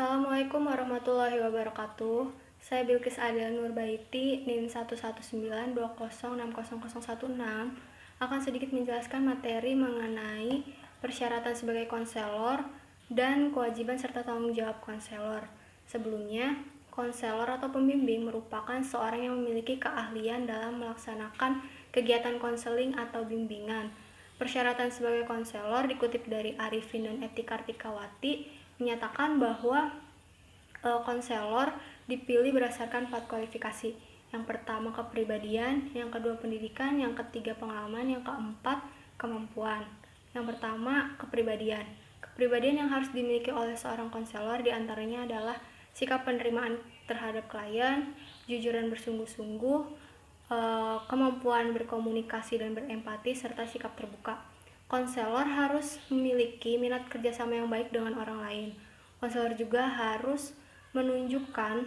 Assalamualaikum warahmatullahi wabarakatuh. Saya Bilqis Adel Nurbaiti, NIM 11920600016 akan sedikit menjelaskan materi mengenai persyaratan sebagai konselor dan kewajiban serta tanggung jawab konselor. Sebelumnya, konselor atau pembimbing merupakan seorang yang memiliki keahlian dalam melaksanakan kegiatan konseling atau bimbingan. Persyaratan sebagai konselor dikutip dari Arifin dan Eti Kartikawati menyatakan bahwa konselor dipilih berdasarkan 4 kualifikasi. Yang pertama kepribadian, yang kedua pendidikan, yang ketiga pengalaman, yang keempat kemampuan. Yang pertama kepribadian. Kepribadian yang harus dimiliki oleh seorang konselor diantaranya adalah sikap penerimaan terhadap klien, jujur dan bersungguh-sungguh, kemampuan berkomunikasi dan berempati, serta sikap terbuka. Konselor harus memiliki minat kerjasama yang baik dengan orang lain. Konselor juga harus menunjukkan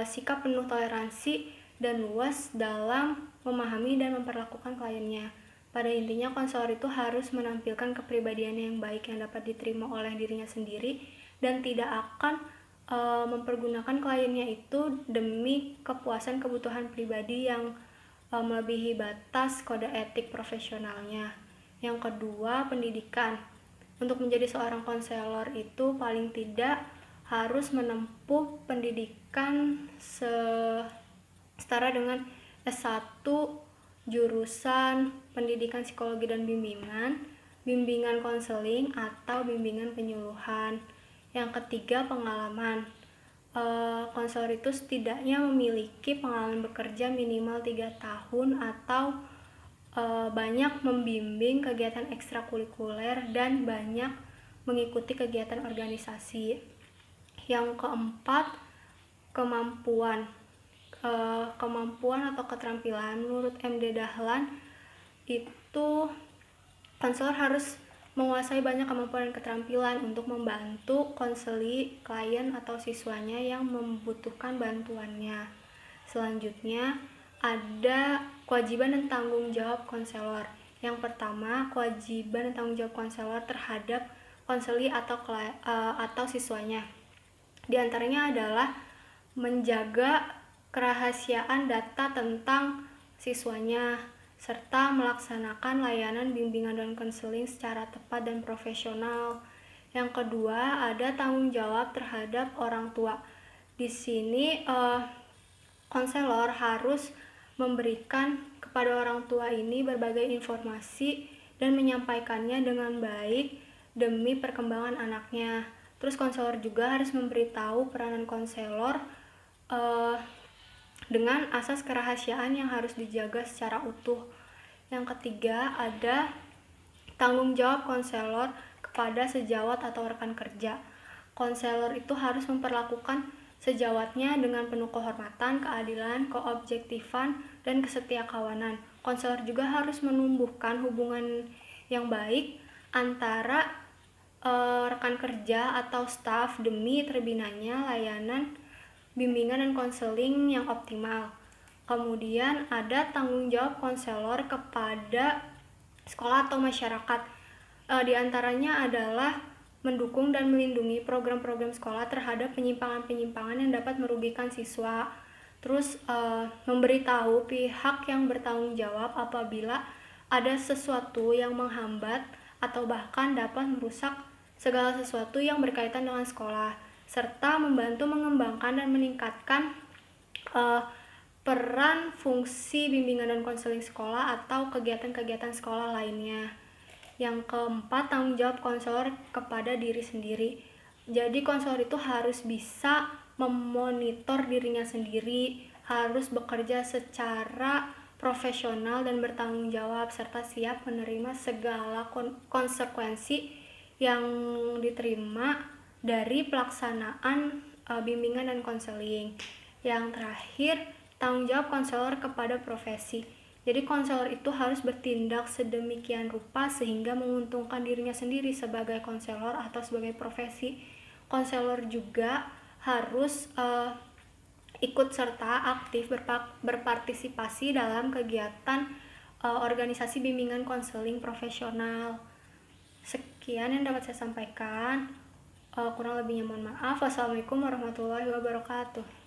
sikap penuh toleransi dan luas dalam memahami dan memperlakukan kliennya. Pada intinya, konselor itu harus menampilkan kepribadian yang baik yang dapat diterima oleh dirinya sendiri dan tidak akan mempergunakan kliennya itu demi kepuasan kebutuhan pribadi yang melebihi batas kode etik profesionalnya. Yang kedua, pendidikan. Untuk menjadi seorang konselor itu paling tidak harus menempuh pendidikan setara dengan S1 jurusan pendidikan psikologi dan bimbingan konseling atau bimbingan penyuluhan. Yang ketiga, pengalaman. Konselor itu setidaknya memiliki pengalaman bekerja minimal 3 tahun atau banyak membimbing kegiatan ekstrakurikuler dan banyak mengikuti kegiatan organisasi. Yang keempat, kemampuan. Kemampuan atau keterampilan menurut MD Dahlan itu konselor harus menguasai banyak kemampuan dan keterampilan untuk membantu konseli klien atau siswanya yang membutuhkan bantuannya. Selanjutnya, ada kewajiban dan tanggung jawab konselor. Yang pertama, kewajiban dan tanggung jawab konselor terhadap konseli atau siswanya. Di antaranya adalah menjaga kerahasiaan data tentang siswanya, serta melaksanakan layanan bimbingan dan konseling secara tepat dan profesional. Yang kedua, ada tanggung jawab terhadap orang tua. Di sini konselor harus memberikan kepada orang tua ini berbagai informasi dan menyampaikannya dengan baik demi perkembangan anaknya. Terus konselor juga harus memberitahu peranan konselor dengan asas kerahasiaan yang harus dijaga secara utuh. Yang ketiga, ada tanggung jawab konselor kepada sejawat atau rekan kerja. Konselor itu harus memperlakukan sejawatnya dengan penuh kehormatan, keadilan, keobjektifan, dan kesetiakawanan. Konselor juga harus menumbuhkan hubungan yang baik antara rekan kerja atau staf demi terbinanya layanan bimbingan dan konseling yang optimal. Kemudian ada tanggung jawab konselor kepada sekolah atau masyarakat. Di antaranya adalah mendukung dan melindungi program-program sekolah terhadap penyimpangan-penyimpangan yang dapat merugikan siswa. Terus memberitahu pihak yang bertanggung jawab apabila ada sesuatu yang menghambat atau bahkan dapat merusak segala sesuatu yang berkaitan dengan sekolah, serta membantu mengembangkan dan meningkatkan peran fungsi bimbingan dan konseling sekolah atau kegiatan-kegiatan sekolah lainnya. Yang keempat, tanggung jawab konselor kepada diri sendiri. Jadi konselor itu harus bisa memonitor dirinya sendiri, harus bekerja secara profesional dan bertanggung jawab, serta siap menerima segala konsekuensi yang diterima dari pelaksanaan bimbingan dan konseling. Yang terakhir, tanggung jawab konselor kepada profesi. Jadi konselor itu harus bertindak sedemikian rupa sehingga menguntungkan dirinya sendiri sebagai konselor atau sebagai profesi. Konselor juga harus ikut serta aktif berpartisipasi dalam kegiatan organisasi bimbingan konseling profesional. Sekian yang dapat saya sampaikan. Kurang lebihnya mohon maaf. Wassalamualaikum warahmatullahi wabarakatuh.